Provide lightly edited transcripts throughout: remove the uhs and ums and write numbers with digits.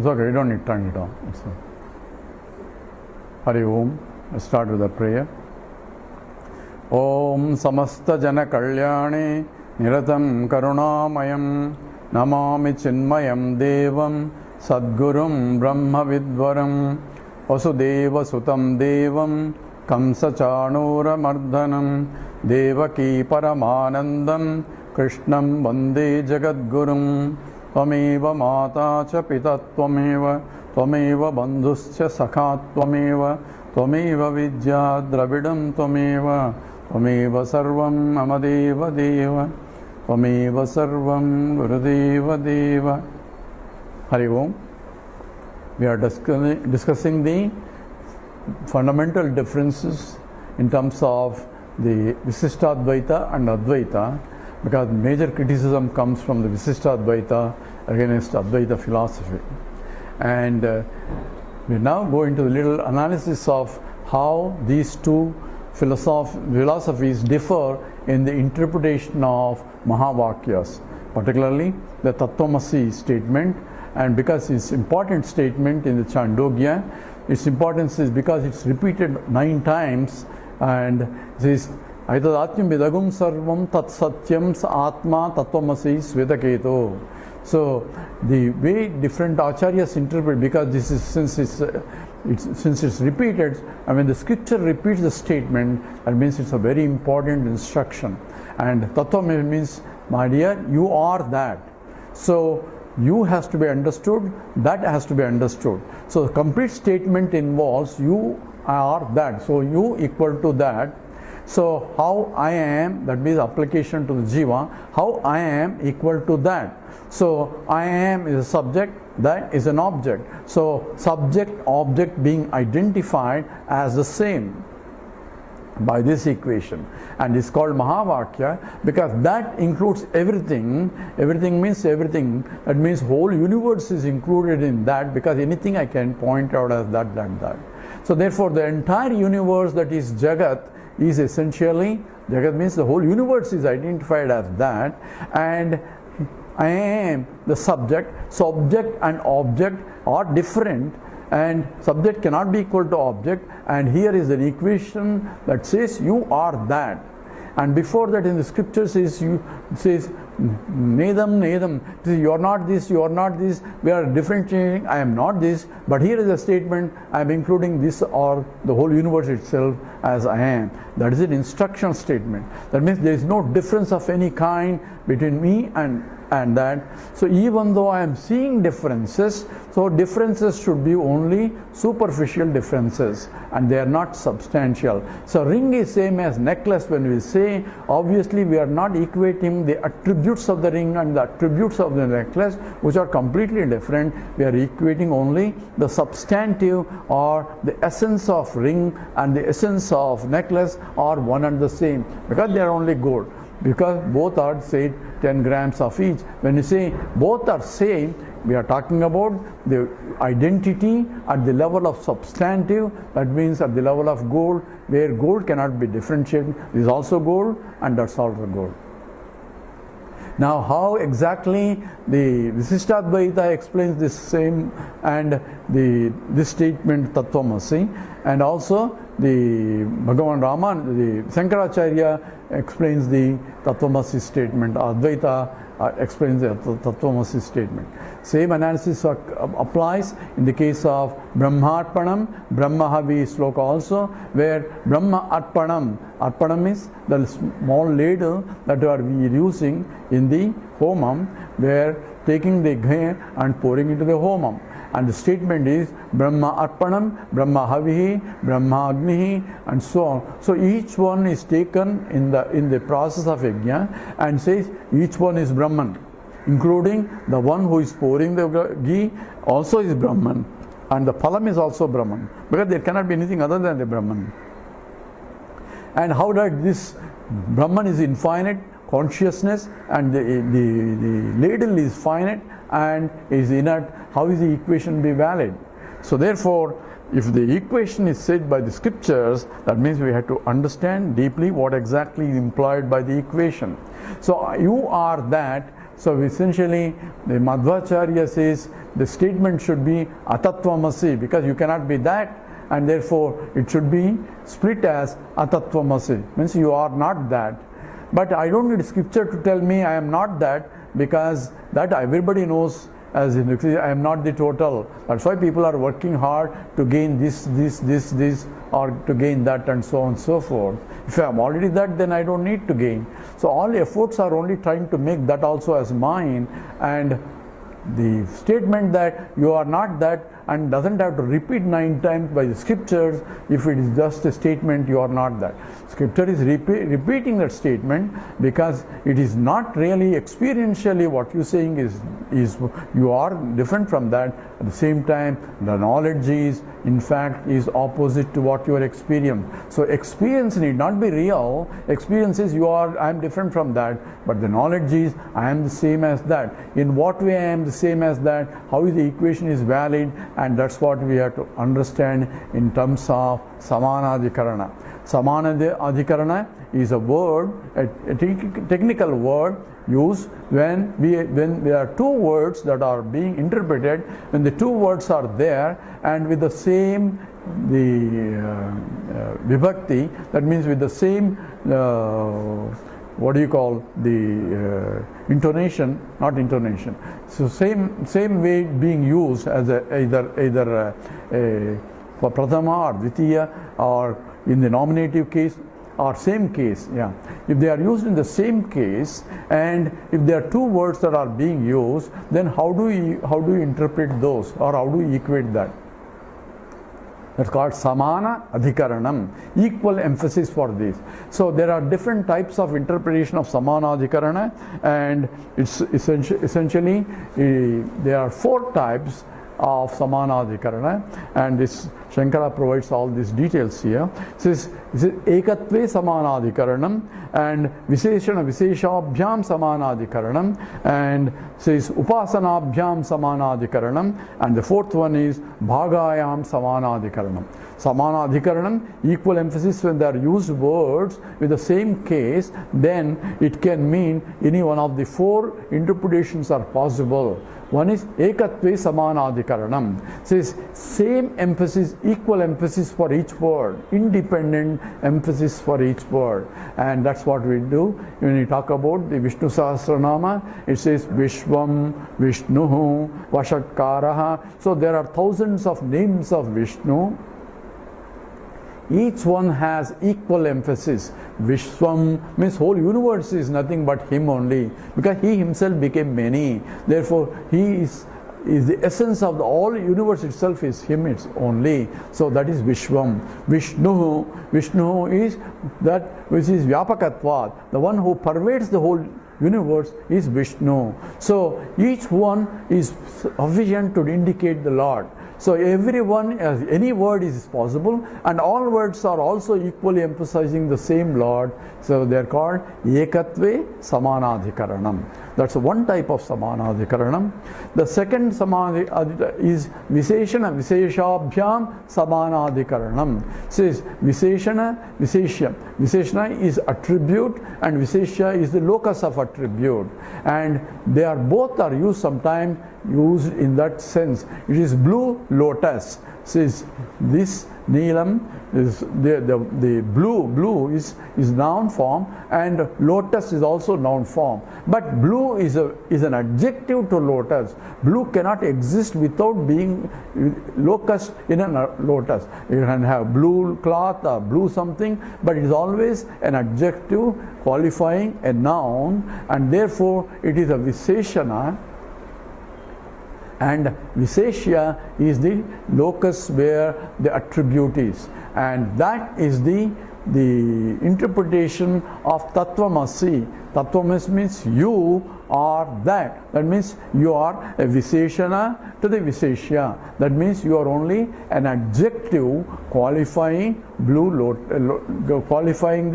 It's okay, you don't need to turn it on. It's okay. Hari Om. Let's start with a prayer. Om Samasta Jana Kalyane Niratam Karunamayam Namami Chinmayam Devam Sadgurum Brahma Vidvaram Vasudeva Sutam Devam Kamsa Chanura Mardhanam Devaki Paramanandam Krishnam Vande Jagadgurum Tvameva Mata Cha Pita Tvameva Tvameva Bandhuscha Sakha Tvameva Tvameva Vidya Dravidam Tvameva Tvameva Sarvam Amadeva Deva Tvameva Sarvam Gurudeva Deva. Hari Om. We are discussing the fundamental differences in terms of the Visishtadvaita and Advaita, because major criticism comes from the Visishtadvaita against Advaita philosophy. And we now go into the little analysis of how these two philosophies differ in the interpretation of Mahavakyas, particularly the Tattvamasi statement. And because it's important statement in the Chandogya, its importance is because it's repeated 9 times, and this Aitadathyam Vidagum Sarvam Tat Satyam Atma Tattvamasi Svetaketo. So the way different acharyas interpret, because this is since it's repeated, and when the scripture repeats the statement, that means it's a very important instruction. And Tattvamasi means, my dear, you are that. So you has to be understood, that has to be understood. So the complete statement involves you are that. So you equal to that. So how I am, that means application to the jiva, how I am equal to that. So I am is a subject, that is an object. So subject, object being identified as the same by this equation, and it's called Mahavakya because that includes everything. Everything means everything. That means whole universe is included in that, because anything I can point out as that. So therefore the entire universe, that is Jagat, is essentially, Jagat means the whole universe is identified as that, and I am the subject. Subject and object are different, and subject cannot be equal to object, and here is an equation that says you are that. And before that in the scripture says Nedam, you are not this, you are not this, we are differentiating, I am not this, but here is a statement, I am including this or the whole universe itself as I am. That is an instruction statement. That means there is no difference of any kind between me and that. So even though I am seeing differences, so differences should be only superficial differences and they are not substantial. So ring is same as necklace. When we say, obviously we are not equating the attributes of the ring and the attributes of the necklace, which are completely different. We are equating only the substantive or the essence of ring and the essence of necklace are one and the same, because they are only gold. Because both are, say, 10 grams of each. When you say both are same, we are talking about the identity at the level of substantive, that means at the level of gold, where gold cannot be differentiated. This is also gold and that's also gold. Now how exactly the Visishtadvaita explains this same, and this statement Tattvamasi, and also the Bhagavan Raman, the Shankaracharya explains the Tattvamasi statement, Advaita explains the Tattvamasi statement. Same analysis applies in the case of Brahmarpanam, Brahmahavi sloka also, where Brahma Arpanam is the small ladle that we are using in the homam, where taking the ghee and pouring into the homam. And the statement is Brahma Arpanam, Brahma Havihi, Brahma Agnihi, and so on. So each one is taken in the process of yajna and says each one is Brahman, including the one who is pouring the ghee also is Brahman, and the phalam is also Brahman, because there cannot be anything other than the Brahman. And how that this Brahman is infinite consciousness and the ladle is finite and is inert, how is the equation be valid? So therefore, if the equation is said by the scriptures, that means we have to understand deeply what exactly is implied by the equation. So you are that. So essentially, the Madhvacharya says the statement should be Atatvamasi, because you cannot be that, and therefore it should be split as Atatvamasi, means you are not that. But I don't need scripture to tell me I am not that, because that everybody knows, as in I am not the total. That's why people are working hard to gain this, or to gain that, and so on and so forth. If I am already that, then I don't need to gain. So all efforts are only trying to make that also as mine, and the statement that you are not that and doesn't have to repeat 9 times by the scriptures if it is just a statement you are not that. Scripture is repeating that statement because it is not really experientially what you are saying is you are different from that. At the same time, the knowledge is in fact is opposite to what you are experiencing. So experience need not be real. Experience is I am different from that, but the knowledge is I am the same as that. In what way I am the same as that? How the equation is valid? And that's what we have to understand in terms of Samanadhikarana. Samanadhikarana is a word, a technical word used when there are 2 words that are being interpreted, when the 2 words are there and with the same vibhakti, that means with the same what do you call the intonation, not intonation. So same way being used as either for prathama or dvitiya, or in the nominative case, or same case. Yeah, if they are used in the same case, and if there are 2 words that are being used, then how do you interpret those, or how do you equate that? That's called Samana Adhikaranam, equal emphasis for this. So there are different types of interpretation of Samana Adhikarana, and it's essentially there are 4 types of Samanadhikarana, and this Shankara provides all these details here. It says Ekatve Samanadhikaranam, and Visheshana Visheshabhyam Samanadhikaranam, and says Upasanabhyam Samanadhikaranam, and the 4th one is Bhagayam Samanadhikaranam. Samanadhikaranam, equal emphasis when they are used words with the same case, then it can mean any one of the 4 interpretations are possible. One is Ekatve Samanadhikaranam, says same emphasis, equal emphasis for each word, independent emphasis for each word. And that's what we do when we talk about the Vishnu Sahasranama. It says Vishwam, Vishnuhu, Vashatkaraha. So there are thousands of names of Vishnu. Each one has equal emphasis. Vishwam means whole universe is nothing but him only, because he himself became many. Therefore, he is the essence of the all universe itself is him, it's only. So that is Vishwam. Vishnu is that which is Vyapakatvat, the one who pervades the whole universe is Vishnu. So each one is sufficient to indicate the Lord. So everyone, any word is possible, and all words are also equally emphasizing the same Lord. So they are called Ekatve Samanadhikaranam. That's one type of Samanadhikaranam. The second Samanadhikaranam is Visheshana Visheshabhyam Samanadhikaranam. Says Visheshana Visheshya. Visheshana is attribute, and Visheshya is the locus of attribute. And they are both are used sometimes used in that sense. It is blue lotus. Says this Neelam is the blue is noun form, and lotus is also noun form. But blue is an adjective to lotus. Blue cannot exist without being locus in a lotus. You can have blue cloth or blue something, but it is always an adjective qualifying a noun, and therefore it is a Visheshana. And Visheshya is the locus where the attribute is, and that is the interpretation of Tattvamasi. Tattvamasi means you are that. That means you are a Visheshana to the Visheshya. That means you are only an adjective qualifying qualifying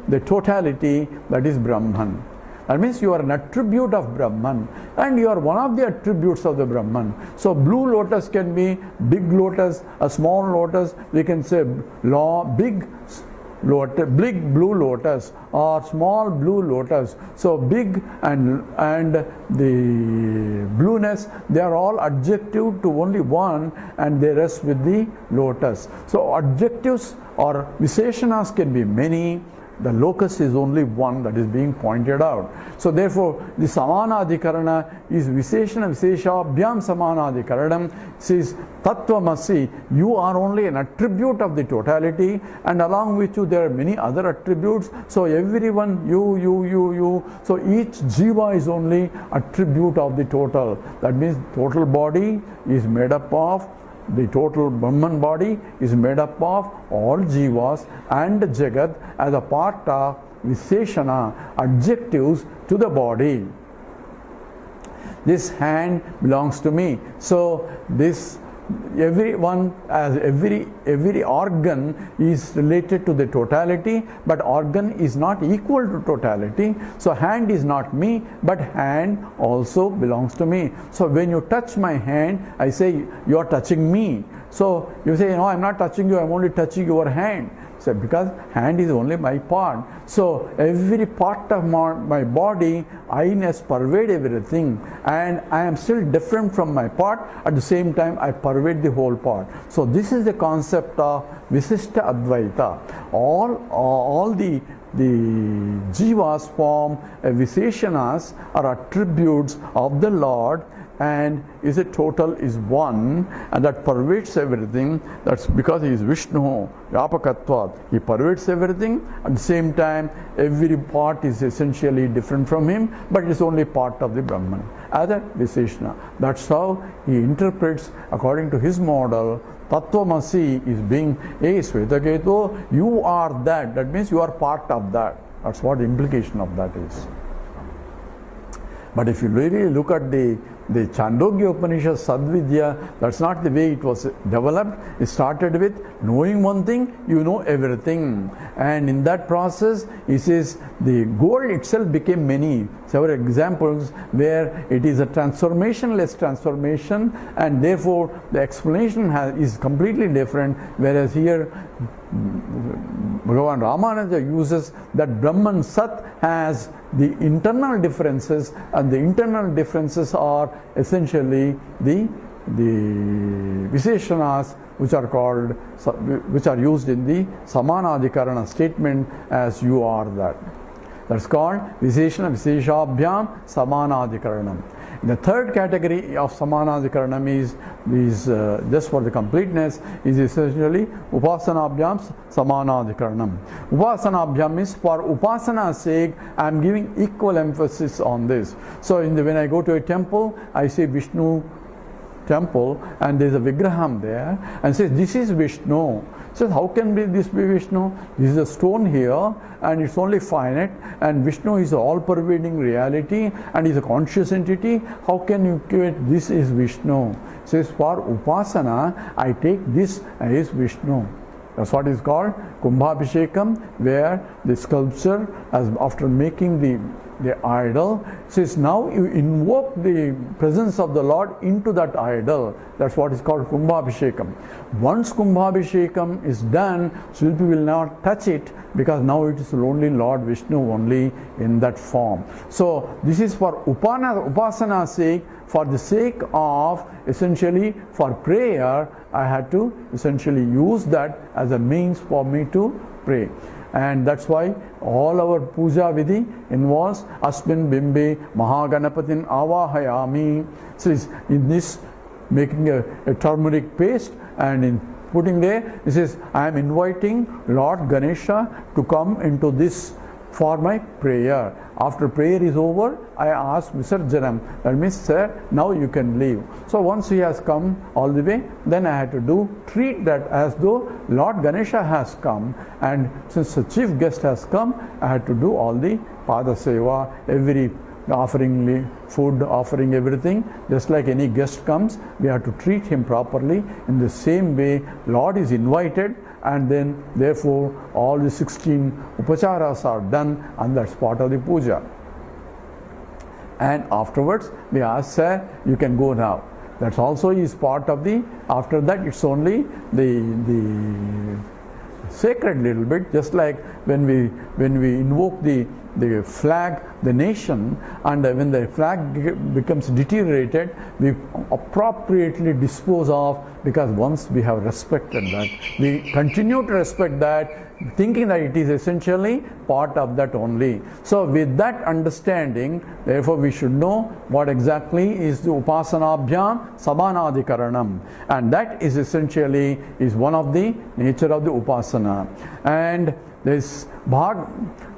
the totality, that is Brahman. That means you are an attribute of Brahman, and you are one of the attributes of the Brahman. So blue lotus can be big lotus, a small lotus. We can say big lotus, big blue lotus or small blue lotus. So big and the blueness, they are all adjective to only one, and they rest with the lotus. So adjectives or Visheshanas can be many. The locus is only one that is being pointed out. So therefore, the Samanadhikarana is Visheshana Visheshabhyam Samanadhikaranam. Says Tattvamasi, you are only an attribute of the totality, and along with you there are many other attributes. So everyone, you. So each jiva is only attribute of the total. That means total body is made up of, the total Brahman body is made up of all jivas and Jagat as a part of Visheshana, adjectives to the body. This hand belongs to me. So this everyone, as every organ is related to the totality, but organ is not equal to totality. So hand is not me, but hand also belongs to me. So when you touch my hand, I say you are touching me. So you say, no, I'm not touching you, I'm only touching your hand. So because hand is only my part. So every part of my body, I-ness pervade everything, and I am still different from my part. At the same time, I pervade the whole part. So this is the concept of Visishta Advaita. All the jivas form Visheshanas or attributes of the Lord, and is a total is one, and that pervades everything. That's because he is Vishnu, Vyapakatvat. He pervades everything. At the same time, every part is essentially different from him, but it is only part of the Brahman as a Visheshana. That's how he interprets according to his model. Tattvamasi is being, hey Svetaketu, you are that. That means you are part of that. That's what the implication of that is. But if you really look at the Chandogya Upanishad Sadvidya, that's not the way it was developed. It started with knowing one thing, you know everything. And in that process, it says the goal itself became many. Several examples where it is a transformationless transformation, and therefore the explanation is completely different. Whereas here, Bhagavan Ramanuja uses that Brahman Sat has the internal differences, and the internal differences are essentially the Visheshanas, which are used in the Samanadhikarana statement as you are that. That's called Visheshana Visheshabhyam Samanadhikaranam. The third category of Samanadhikaranam is just for the completeness, is essentially Upasanabhyam Samanadhikaranam. Upasanabhyam means for Upasana's sake, I am giving equal emphasis on this. So when I go to a temple, I say Vishnu temple, and there is a Vigraham there, and says this is Vishnu. Says, how can this be Vishnu? This is a stone here, and it's only finite, and Vishnu is all pervading reality and is a conscious entity. How can you give it this is Vishnu? Says, for Upasana, I take this as Vishnu. That's what is called Kumbhabhishekam, where the sculptor, after making the idol, says now you invoke the presence of the Lord into that idol. That's what is called Kumbhabhishekam. Once Kumbhabhishekam is done, Shilpi will not touch it, because now it is only Lord Vishnu only in that form. So this is for Upasana's sake, for the sake of essentially for prayer, I had to essentially use that as a means for me to pray. And that's why all our puja vidhi involves Asmin Bimbe Mahaganapatin Avahayami. So in this, making a turmeric paste, and in putting there, this is, I am inviting Lord Ganesha to come into this for my prayer. After prayer is over, I ask Visarjanam. That means, sir, now you can leave. So once he has come all the way, then I had to treat that as though Lord Ganesha has come. And since the chief guest has come, I had to do all the Pada Seva, every offering food, offering everything. Just like any guest comes, we have to treat him properly. In the same way, Lord is invited, and then therefore all the 16 upacharas are done, and that's part of the puja. And afterwards we ask, sir, you can go now. That also is part of the, after that it's only the sacred little bit, just like when we invoke the flag, the nation, and when the flag becomes deteriorated, we appropriately dispose of, because once we have respected that, we continue to respect that, thinking that it is essentially part of that only. So with that understanding, therefore we should know what exactly is the upasanabhyam samanadhikaranam, and that is essentially is one of the nature of the upasana. And this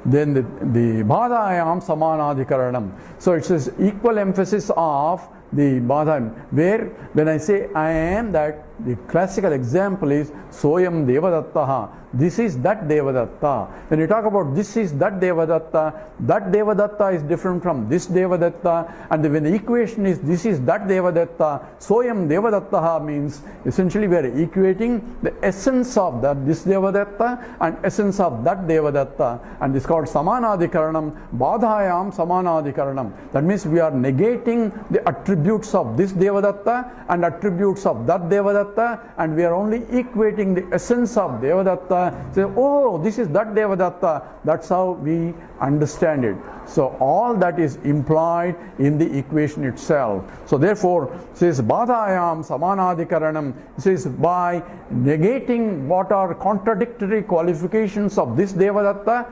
then the bhadayam samanadhikaranam. So it says equal emphasis of the bhadayam, where when I say I am that, the classical example is soyam devadattaha, this is that devadatta. When you talk about this is that devadatta is different from this devadatta, and when the equation is this is that devadatta, soyam devadattaha means essentially we are equating the essence of that this devadatta and essence of that devadatta, and this is called samanadhikaranam, bhadayam samanadhikaranam. That means we are negating the attributes of this devadatta and attributes of that devadatta, and we are only equating the essence of devadatta. Say, oh, this is that devadatta. That's how we understand it. So all that is implied in the equation itself. So therefore, it says bhadayam samanadhikaranam, it says by negating what are contradictory qualifications of this devadatta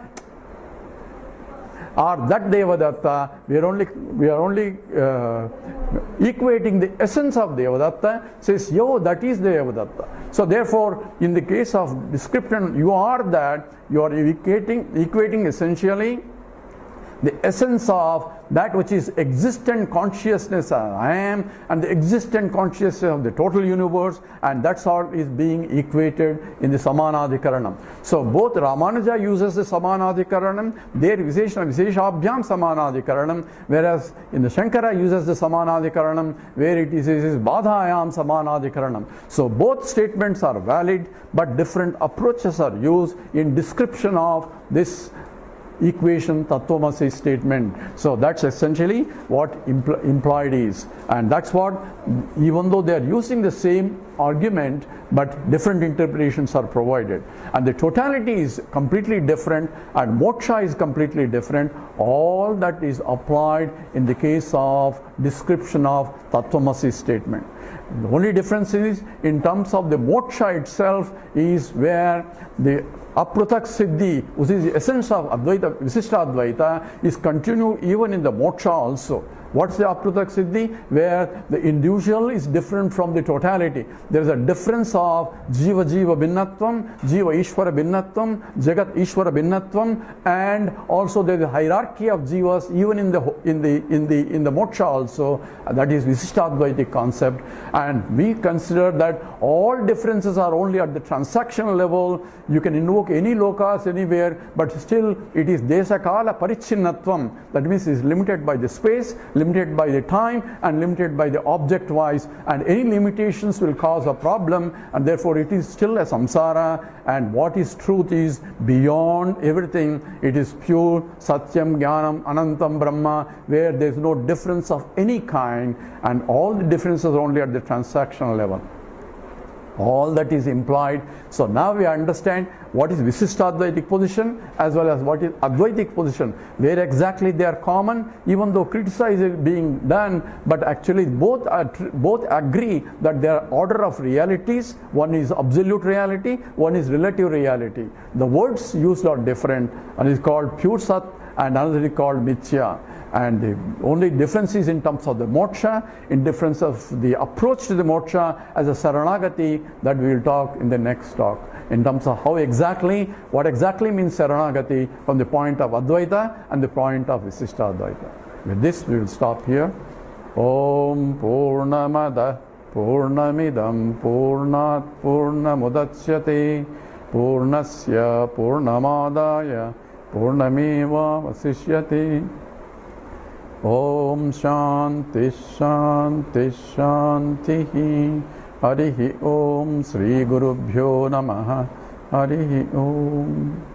or that devadatta, we are only equating the essence of devadatta. Says, yo, that is devadatta. So therefore, in the case of description, you are that, you are equating essentially the essence of that which is existent consciousness I am, and the existent consciousness of the total universe, and that's all is being equated in the samanadhikaranam. So both Ramanuja uses the samanadhikaranam, their visheshabhyam samanadhikaranam, whereas in the Shankara uses the samanadhikaranam, where it is bhadayam samanadhikaranam. So both statements are valid, but different approaches are used in description of this equation Tattvamasi statement. So that's essentially what implied is, and that's what, even though they are using the same argument, but different interpretations are provided, and the totality is completely different and moksha is completely different. All that is applied in the case of description of Tattvamasi statement. The only difference is in terms of the moksha itself is where the Apratak Siddhi, which is the essence of Advaita, Visishta Advaita, is continued even in the moksha also. What's the Apratak Siddhi? Where the individual is different from the totality. There is a difference of Jiva Bhinnatvam, Jiva Ishvara Bhinnatvam, Jagat Ishvara Bhinnatvam, and also there is a hierarchy of Jivas even in the moksha also. That is Visishta Advaitic concept. And we consider that all differences are only at the transactional level. You can invoke any lokas anywhere, but still it is Desakala Parichinnatvam. That means it is limited by the space, limited by the time, and limited by the object wise, and any limitations will cause a problem, and therefore it is still a samsara. And what is truth is beyond everything. It is pure Satyam, Jnanam, Anantam Brahma, where there is no difference of any kind, and all the differences are only at the transactional level. All that is implied. So now we understand what is Visishtadvaitic position as well as what is Advaitic position, where exactly they are common, even though criticizing is being done, but actually both agree that there are order of realities. One is absolute reality, one is relative reality. The words used are different. One is called pure Sat and another is called Mithya. And the only difference is in terms of the moksha, in difference of the approach to the moksha as a Saranagati, that we will talk in the next talk, in terms of what exactly means Saranagati from the point of Advaita and the point of Visishta Advaita. With this we will stop here. Om Purnamada Purnamidam Purnat Purnamudachyate Purnasya Purnamadaya Purnameva Vasishyate. Om Shanti Shanti Shanti. Harihi Om Sri Gurubhyo Namaha. Harihi Om.